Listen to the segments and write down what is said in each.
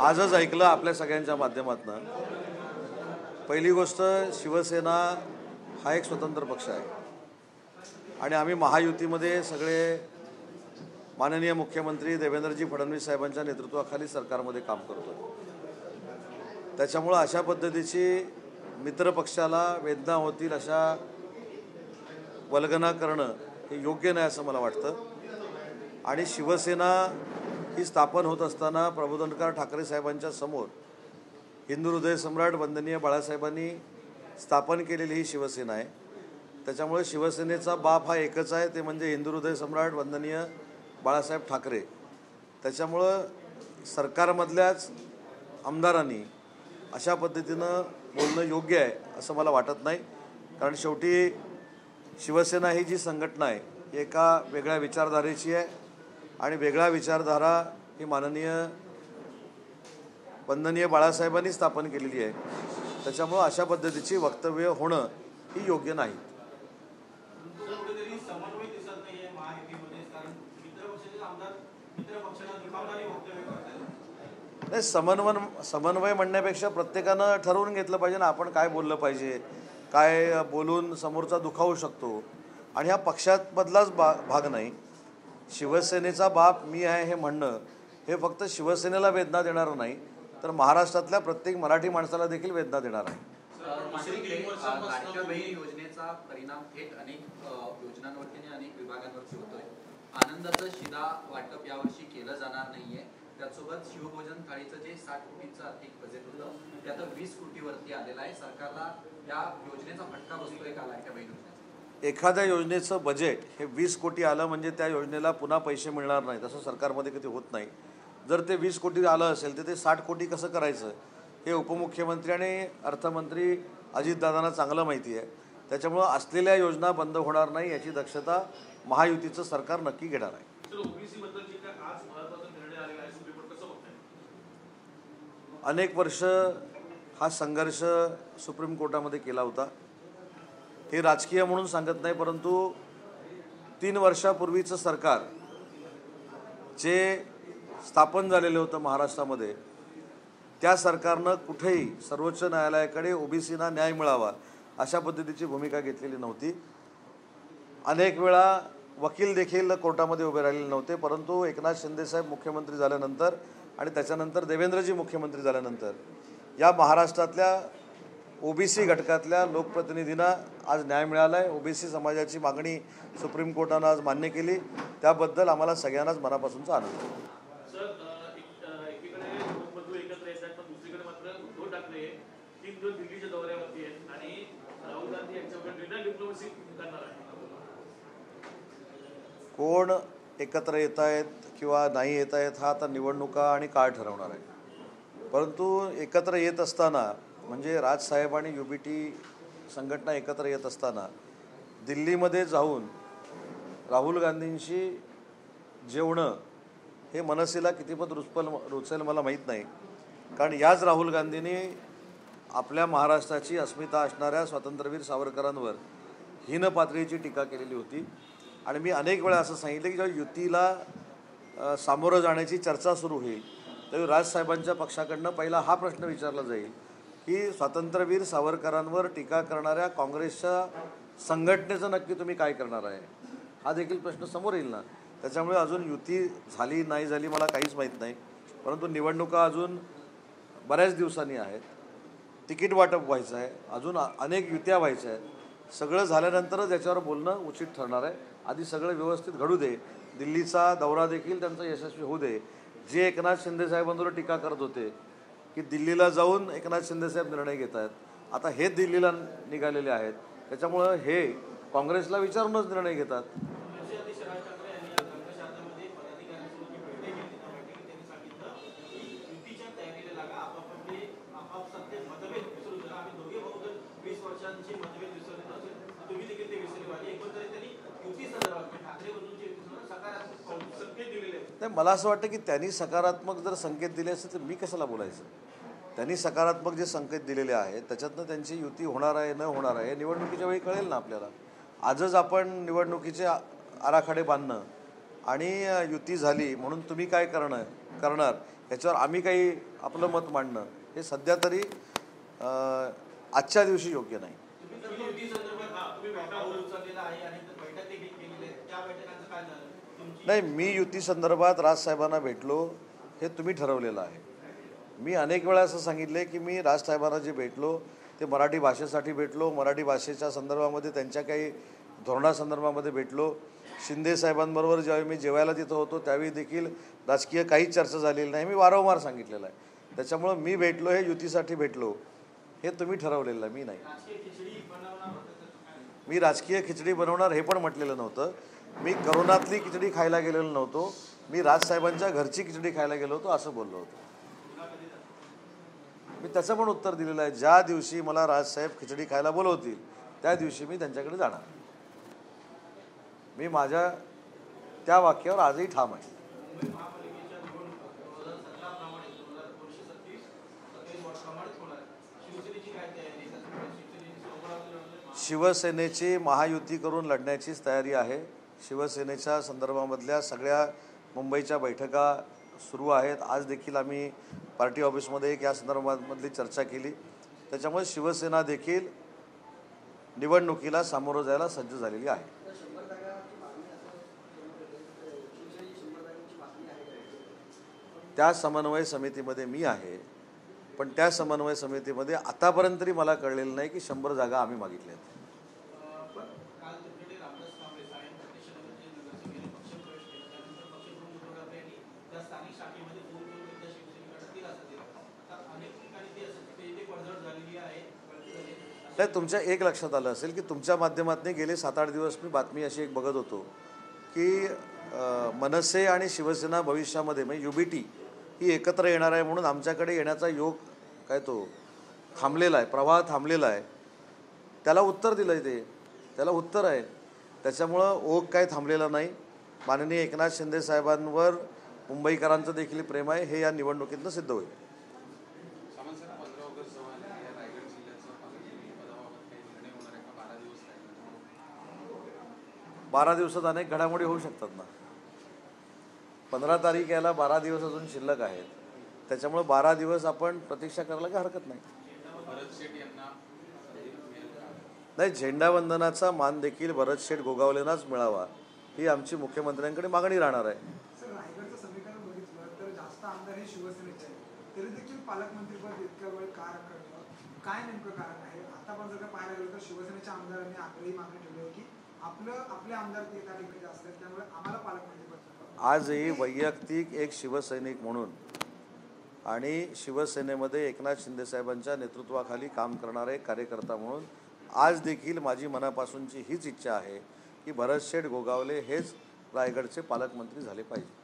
आजच ऐकलं आपल्या सगळ्यांच्या माध्यमातून। पहिली गोष्ट, शिवसेना हा एक स्वतंत्र पक्ष आहे आणि आम्ही महायुतीमध्ये सगळे माननीय मुख्यमंत्री देवेंद्रजी फडणवीस साहेबांच्या नेतृत्वाखाली सरकारमध्ये काम करतो। त्याच्यामुळे अशा पद्धतीची मित्रपक्षाला वेदना होतील अशा वल्गना करणं हे योग्य नाही असं मला वाटतं। आणि शिवसेना ही स्थापन होत असताना प्रबोधनकार ठाकरे साहेबांच्या समोर हिंदू हृदय सम्राट वंदनीय बाळासाहेबांनी स्थापन केलेली ही शिवसेना आहे। त्याच्यामुळे शिवसेनेचा बाप हा एकच आहे, ते म्हणजे हिंदू हृदय सम्राट वंदनीय बाळासाहेब ठाकरे। त्याच्यामुळं सरकारमधल्याच आमदारांनी अशा पद्धतीनं बोलणं योग्य आहे असं मला वाटत नाही। कारण शेवटी शिवसेना ही जी संघटना आहे ही एका वेगळ्या विचारधारेची आहे आणि वेगळा विचारधारा ही वंदनीय बाळासाहेबांनी स्थापन केलेली आहे। त्याच्यामुळे अशा पद्धतीची वक्तव्य होणं ही योग्य नाही। नाही, समन्वय म्हणण्यापेक्षा प्रत्येकानं ठरवून घेतलं पाहिजे ना आपण काय बोललं पाहिजे, काय बोलून समोरचा दुखावू शकतो। आणि हा पक्षामधलाच भाग नाही। शिवसेनेचा बाप मी आहे हे म्हणणं हे फक्त शिवसेनेला वेदना देणारं नाही, तर महाराष्ट्रातल्या प्रत्येक मराठी माणसाला देखील वेदना देणार आहे। लाडक्या बहीण योजनेचा परिणाम थेट अनेक योजनांवरती आणि अनेक विभागांवरती होतोय। आनंदाचं शिधा वाटप यावर्षी केलं जाणार नाहीये। त्यासोबत शिवभोजन थाळीचं जे 60 कोटींचं आर्थिक बजेट होतं ते आता 20 कोटीवरती आलेलं आहे। सरकारला या योजनेचा फटका बसतोय का लाडक्या बहीण योजनेचा? एखाद्या योजनेचं बजेट हे 20 कोटी आलं म्हणजे त्या योजनेला पुन्हा पैसे मिळणार नाही, तसं सरकारमध्ये कधी होत नाही। जर ते 20 कोटी आलं असेल तर ते 60 कोटी कसं करायचं हे उपमुख्यमंत्री आणि अर्थमंत्री अजितदादांना चांगलं माहिती आहे। त्याच्यामुळं असलेल्या योजना बंद होणार नाही याची दक्षता महायुतीचं सरकार नक्की घेणार आहे। अनेक वर्ष हा संघर्ष सुप्रीम कोर्टामध्ये केला होता। हे राजकीय म्हणून सांगत नाही, परंतु 3 वर्षापूर्वीचं सरकार जे स्थापन झालेलं होतं महाराष्ट्रामध्ये, त्या सरकारनं कुठेही सर्वोच्च न्यायालयाकडे ओबीसीना न्याय मिळावा अशा पद्धतीची भूमिका घेतलेली नव्हती। अनेक वेळा वकील देखील कोर्टामध्ये उभे राहिलेले नव्हते, परंतु एकनाथ शिंदेसाहेब मुख्यमंत्री झाल्यानंतर आणि त्याच्यानंतर देवेंद्रजी मुख्यमंत्री झाल्यानंतर या महाराष्ट्रातल्या ओबीसी घटकातल्या लोकप्रतिनिधींना आज न्याय मिळाला आहे। ओबीसी समाजाची मागणी सुप्रीम कोर्टानं आज मान्य केली, त्याबद्दल आम्हाला सगळ्यांनाच मनापासूनचा आनंद आहे। कोण एकत्र येत आहेत किंवा नाही येत आहेत हा आता निवडणुका आणि काळ ठरवणार आहे। परंतु एकत्र येत असताना म्हणजे राजसाहेब आणि UBT संघटना एकत्र येत असताना दिल्लीमध्ये जाऊन राहुल गांधींशी जेवणं हे मनसेला कितीपत रुचेल मला माहीत नाही। कारण याच राहुल गांधींनी आपल्या महाराष्ट्राची अस्मिता असणाऱ्या स्वातंत्र्यवीर सावरकरांवर हीन पातळीची टीका केलेली होती। आणि मी अनेक वेळा असं सांगितलं की जेव्हा युतीला सामोरं जाण्याची चर्चा सुरू होईल त्यावेळी राजसाहेबांच्या पक्षाकडनं पहिला हा प्रश्न विचारला जाईल की स्वातंत्र्यवीर सावरकरांवर टीका करणाऱ्या काँग्रेसच्या संघटनेचं नक्की तुम्ही काय करणार आहे, हा देखील प्रश्न समोर येईल ना। त्याच्यामुळे अजून युती झाली नाही झाली मला काहीच माहीत नाही, परंतु निवडणुका अजून बऱ्याच दिवसांनी आहेत, तिकीट वाटप व्हायचं आहे, अजून अनेक युत्या व्हायच्या आहेत। सगळं झाल्यानंतरच याच्यावर बोलणं उचित ठरणार आहे। आधी सगळं व्यवस्थित घडू दे, दिल्लीचा दौरा देखील त्यांचा यशस्वी होऊ दे। जे एकनाथ शिंदेसाहेबांवर टीका करत होते की दिल्लीला जाऊन एकनाथ शिंदेसाहेब निर्णय घेत आहेत, आता हे दिल्लीला निघालेले आहेत, त्याच्यामुळं हे काँग्रेसला विचारूनच निर्णय घेतात। नाही, मला असं वाटतं की त्यांनी सकारात्मक जर संकेत दिले असते तर मी कशाला बोलायचं। त्यांनी सकारात्मक जे संकेत दिलेले आहेत त्याच्यातनं त्यांची युती होणार आहे न होणार आहे निवडणुकीच्या वेळी कळेल ना आपल्याला। आजच आपण निवडणुकीचे आराखडे बांधणं आणि युती झाली म्हणून तुम्ही काय करणार याच्यावर आम्ही काही आपलं मत मांडणं हे सध्या तरी आजच्या दिवशी योग्य नाही. नाही, मी युती संदर्भात राजसाहेबांना भेटलो हे तुम्ही ठरवलेलं आहे. मी अनेक वेळा असं सांगितले की मी राजसाहेबांना जे भेटलो ते मराठी भाषेसाठी भेटलो, मराठी भाषेच्या संदर्भामध्ये त्यांच्या काही धोरणासंदर्भामध्ये भेटलो. शिंदे साहेबांबरोबर ज्यावेळी मी जेवायला तिथं होतो त्यावेळी देखील राजकीय काहीच चर्चा झालेली नाही, मी वारंवार सांगितलेलं आहे. त्याच्यामुळं मी भेटलो हे युतीसाठी भेटलो हे तुम्ही ठरवलेलं आहे, मी नाही. मी राजकीय खिचडी बनवणार हे पण म्हटलेलं नव्हतं. मी करोनातली खिचडी खायला गेलेलो नव्हतो, मी राजसाहेबांच्या घरची खिचडी खायला गेलो होतो असं बोललो होतो. मी त्याचं पण उत्तर दिलेलं आहे. ज्या दिवशी मला राजसाहेब खिचडी खायला बोलवतील त्या दिवशी मी त्यांच्याकडे जाणार. मी माझ्या त्या वाक्यावर आजही ठाम आहे. शिवसेनेची महायुती करून लढण्याचीच तयारी आहे. शिवसेनेच्या संदर्भामधल्या सगळ्या मुंबईच्या बैठका सुरू आहेत. आज देखील आम्ही पार्टी ऑफिसमध्ये एक या संदर्भामधली चर्चा केली. त्याच्यामुळे शिवसेना देखील निवडणुकीला सामोरं जायला सज्ज झालेली आहे. त्या समन्वय समितीमध्ये मी आहे, पण त्या समन्वय समितीमध्ये आतापर्यंत तरी मला कळलेलं नाही की 100 जागा आम्ही मागितल्या आहेत. नाही, तुमच्या एक लक्षात आलं असेल की तुमच्या माध्यमातून गेले 7-8 दिवस मी बातमी अशी एक बघत होतो की मनसे आणि शिवसेना भविष्यामध्ये म्हणजे UBT ही एकत्र येणार आहे म्हणून आमच्याकडे येण्याचा योग काय तो थांबलेला आहे, प्रवाह थांबलेला आहे. त्याला उत्तर दिलं आहे, त्याला उत्तर आहे. त्याच्यामुळं ओघ काय थांबलेला नाही. माननीय एकनाथ शिंदे साहेबांवर मुंबईकरांचं देखील प्रेम आहे हे या निवडणुकीतनं सिद्ध होईल. 12 दिवसात अनेक घडामोडी होऊ शकतात ना. 15 तारीख यायला 12 दिवस अजून शिल्लक आहेत. त्याच्यामुळे 12 दिवस आपण प्रतीक्षा करायला काही हरकत नाही. नाही, झेंडावंदनाचा मान देखील भरत शेठ गोगावलेंनाच मिळावा ही आमची मुख्यमंत्र्यांकडे मागणी राहणार आहे. रायगडचं समीकरण बघितलं तर जास्त आमदार हे शिवसेनेचे आहेत, तरी देखील पालकमंत्रीपद इतक्या वेळ कार करणं काय नेमकं कारण आहे? आतापर्यंत जर पाहायला गेलं तर शिवसेनेच्या आमदारांनी आग्रही मागणी ठेवली आहे की आपले आमदार ते एका ठिकाणी जास्त आहेत, त्यामुळे आम्हाला पालकमंत्रीपद. आजही वैयक्तिक एक शिवसैनिक म्हणून आणि शिवसेनेमध्ये एकनाथ शिंदे साहेबांच्या नेतृत्वाखाली काम करणारे कार्यकर्ता म्हणून आज देखील माझी मनापासूनची हीच इच्छा आहे की भरत शेठ गोगावले हेच रायगडचे पालकमंत्री झाले पाहिजे.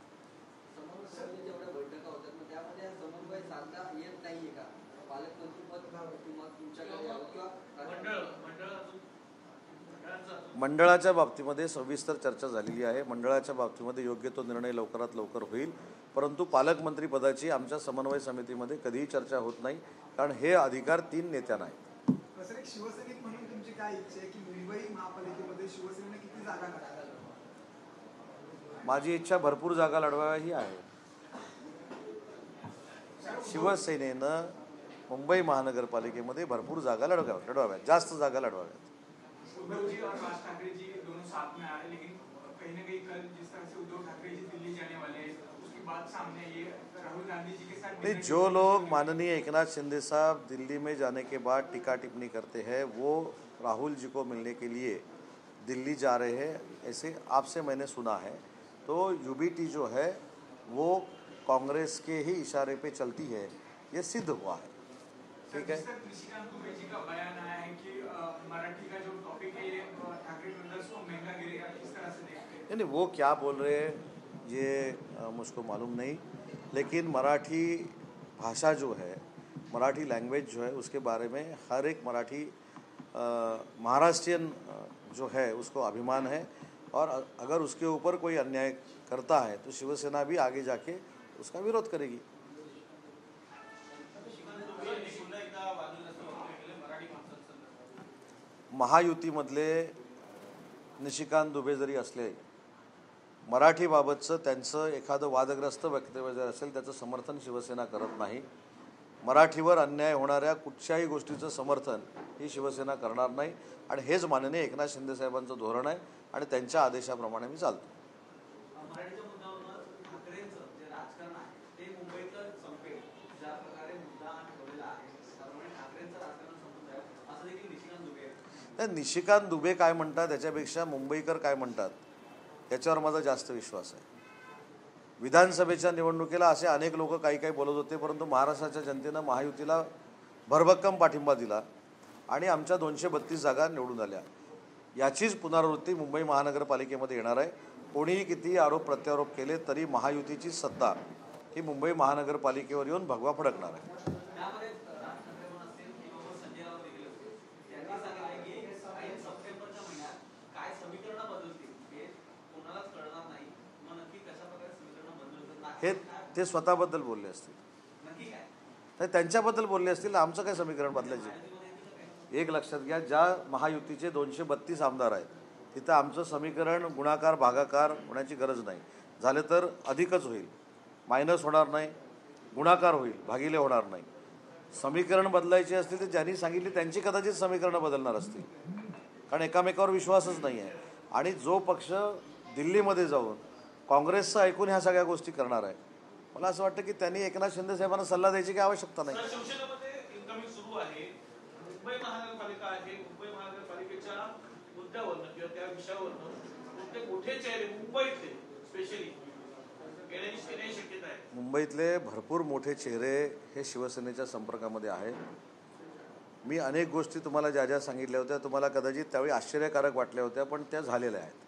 मंडळाच्या बाबतीमध्ये सविस्तर चर्चा झालेली आहे. मंडळाच्या बाबतीमध्ये योग्य तो निर्णय लवकरात लवकर होईल, परंतु पालकमंत्री पदाची आमच्या समन्वय समितीमध्ये कधीही चर्चा होत नाही, कारण हे अधिकार 3 नेत्यांना आहेत. शिवसैनिक म्हणून तुमची काय इच्छा आहे की मुंबई महापालिकेमध्ये शिवसेनेने किती जागा लढवाव्या? माझी इच्छा भरपूर जागा लढवाव्या ही आहे. शिवसेनेनं मुंबई महानगरपालिकेमध्ये भरपूर जागा लढवाव्यात, जास्त जागा लढवाव्यात. उद्धव जी और राज ठाकरे जी दोनों साथ में आ रहे हैं, लेकिन कहीं ना कहीं कल जिस तरह से उद्धव ठाकरे जी दिल्ली जाने वाले हैं उसकी बात सामने आई है. राहुल गांधी जी के साथ नहीं, जो लोग माननीय एकनाथ शिंदे साहब दिल्ली में जाने के बाद टीका टिप्पणी करते हैं वो राहुल जी को मिलने के लिए दिल्ली जा रहे हैं, ऐसे आपसे मैंने सुना है. तो UBT जो है वो कांग्रेस के ही इशारे पे चलती है, ये सिद्ध हुआ है. ठीक है. निशिकांत दुबे जी का बयान आया है कि मराठी का जो टॉपिक है ये ठाकरे ब्रदर्स को महंगा गिरेगा, किस तरह से देखते हैं? नहीं, वो क्या बोल रहे हैं ये मुझको मालूम नहीं, लेकिन मराठी भाषा जो है, मराठी लैंग्वेज जो है, उसके बारे में हर एक मराठी महाराष्ट्रियन जो है उसको अभिमान है. और अगर उसके ऊपर कोई अन्याय करता है तो शिवसेना भी आगे जाके उसका विरोध करेगी. महायुतीमधले निशिकांत दुबे जरी असले मराठीबाबतचं त्यांचं एखादं वादग्रस्त वक्तव्य जर असेल त्याचं समर्थन शिवसेना करत नाही. मराठीवर अन्याय होणाऱ्या कुठच्याही गोष्टीचं समर्थन ही शिवसेना करणार नाही आणि हेच माननीय एकनाथ शिंदे साहेबांचं धोरण आहे आणि त्यांच्या आदेशाप्रमाणे मी चालतो. मराठीच्या मुद्द्यावर ठाकरेंचं जे राजकारण आहे ते मुंबईतच संपेल ज्या प्रकारे मुद्दा ठेवलेला आहे त्यामुळे ठाकरेंचं राजकारण संपून जाईल असं देखील निशिकांत दुबे आहे. निशिकांत दुबे काय म्हणतात याच्यापेक्षा मुंबईकर काय म्हणतात याच्यावर माझा जास्त विश्वास आहे. विधानसभेच्या निवडणुकीला असे अनेक लोक काही काही बोलत होते, परंतु महाराष्ट्राच्या जनतेनं महायुतीला भरभक्कम पाठिंबा दिला आणि आमच्या 232 जागा निवडून आल्या. याचीच पुनरावृत्ती मुंबई महानगरपालिकेमध्ये येणार आहे. कोणीही कितीही आरोप प्रत्यारोप केले तरी महायुतीची सत्ता ही मुंबई महानगरपालिकेवर येऊन भगवा फडकणार आहे. हे ते स्वतःबद्दल बोलले असतील, नाही त्यांच्याबद्दल बोलले असतील. आमचं काय समीकरण बदलायचे? एक लक्षात घ्या, ज्या महायुतीचे 232 आमदार आहेत तिथं आमचं समीकरण गुणाकार भागाकार होण्याची गरज नाही. झालं तर अधिकच होईल, मायनस होणार नाही, गुणाकार होईल, भागिले होणार नाही. समीकरण बदलायचे असतील तर ज्यांनी सांगितली त्यांची कदाचित समीकरणं बदलणार असतील, कारण एकामेकावर विश्वासच नाही आहे. आणि जो पक्ष दिल्लीमध्ये जाऊन काँग्रेसचं ऐकून ह्या सगळ्या गोष्टी करणार आहे, मला असं वाटतं की त्यांनी एकनाथ शिंदे साहेबांना सल्ला द्यायची काही आवश्यकता नाही. शिवसेनेमध्ये इन्कमिंग सुरू आहे. मुंबई महानगरपालिका आहे. मुंबई महानगरपालिकेच्या मुद्द्यावरनं किंवा त्या विषयावरनं कोणते मोठे चेहरे मुंबईतले स्पेशली येण्याची शक्यता आहे? मुंबईतले भरपूर मोठे चेहरे हे शिवसेनेच्या संपर्कामध्ये आहेत. मी अनेक गोष्टी तुम्हाला ज्या ज्या सांगितल्या होत्या तुम्हाला कदाचित त्यावेळी आश्चर्यकारक वाटल्या होत्या, पण त्या झालेल्या आहेत.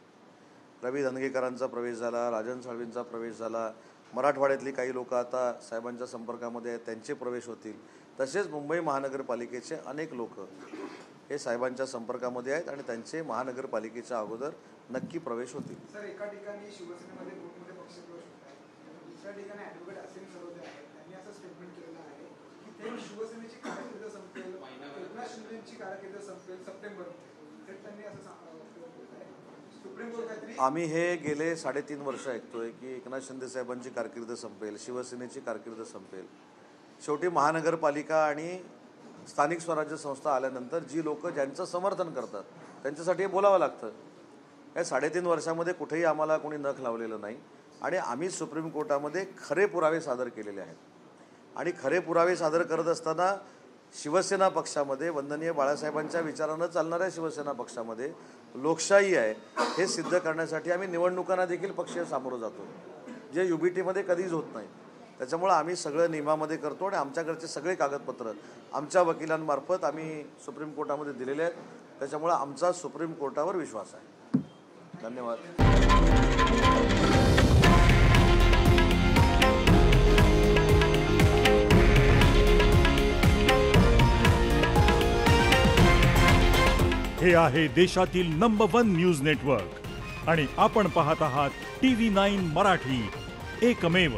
रवी धनगेकरांचा प्रवेश झाला, राजन साळवींचा प्रवेश झाला, मराठवाड्यातली काही लोक आता साहेबांच्या संपर्कामध्ये आहेत त्यांचे प्रवेश होतील. तसेच मुंबई महानगरपालिकेचे अनेक लोक हे साहेबांच्या संपर्कामध्ये आहेत आणि त्यांचे महानगरपालिकेच्या अगोदर नक्की प्रवेश होतील. सर, एका ठिकाणी शिवसेनेमध्ये मोठमोठे पक्षप्रवेश होत आहेत, दुसऱ्या ठिकाणी ॲडव्होकेट असीम सरोदे आहेत, त्यांनी असं स्टेटमेंट केलेलं आहे की ते शिवसेनेची कारकीर्द संपेल, एकनाथ शिंदेची कारकीर्द संपेल सप्टेंबरमध्ये. तर त्यांनी असं सुप्रीम कोर्ट काहीतरी आम्ही हे गेले 3.5 वर्ष ऐकतोय की एकनाथ शिंदे साहेबांची कारकीर्द संपेल, शिवसेनेची कारकीर्द संपेल. शेवटी महानगरपालिका आणि स्थानिक स्वराज्य संस्था आल्यानंतर जी लोक ज्यांचं समर्थन करतात त्यांच्यासाठी हे बोलावं लागतं. या 3.5 वर्षामध्ये कुठेही आम्हाला कोणी नख लावलेलं नाही आणि आम्ही सुप्रीम कोर्टामध्ये खरे पुरावे सादर केलेले आहेत. आणि खरे पुरावे सादर करत असताना शिवसेना पक्षामध्ये वंदनीय बाळासाहेबांच्या विचारानं चालणाऱ्या शिवसेना पक्षामध्ये लोकशाही आहे हे सिद्ध करण्यासाठी आम्ही निवडणुकांना देखील पक्षीय सामोरं जातो, जे UBTमध्ये कधीच होत नाही. त्याच्यामुळं आम्ही सगळं नियमामध्ये करतो आणि आमच्याकडचे सगळे कागदपत्र आमच्या वकिलांमार्फत आम्ही सुप्रीम कोर्टामध्ये दिलेले आहेत. त्याच्यामुळं आमचा सुप्रीम कोर्टावर विश्वास आहे. धन्यवाद. हे आहे देशातील नंबर 1 न्यूज नेटवर्क आणि आपण पाहत आहात TV9 मराठी, एकमेव.